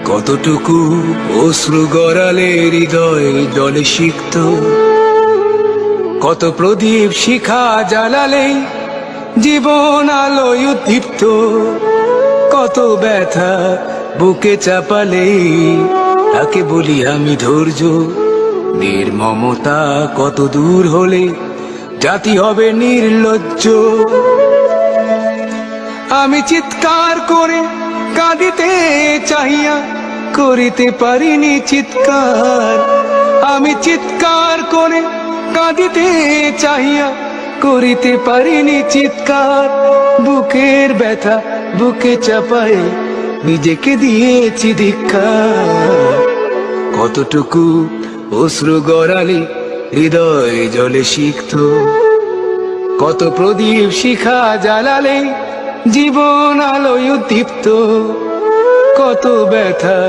কতটুকু অশ্রু গড়ালে হৃদয় জলে সিক্ত, কত প্রদীপ শিখা জ্বালালে জীবন আলোয় উদ্দীপ্ত, কত ব্যথা বুকে চাপালে তাকে বলি আমি ধৈর্য। নির্মমতা কত দূর হলে জাতি হবে নির্লজ্জ। আমি চিৎকার করে কাঁদিতে চাহিয়া করিতে পারিনি চিৎকার, আমি চিৎকার করে কাঁদিতে চাহিয়া করিতে পারিনি চিৎকার। বুকের ব্যথা বুকে চাপায়ে নিজেকে দিয়েছি ধিক্কার। কতটুকু অশ্রু গড়ালে হৃদয় জলে সিক্ত, কত প্রদীপ শিখা জ্বালালে জীবন আলোয় উদ্দীপ্ত, কত ব্যথা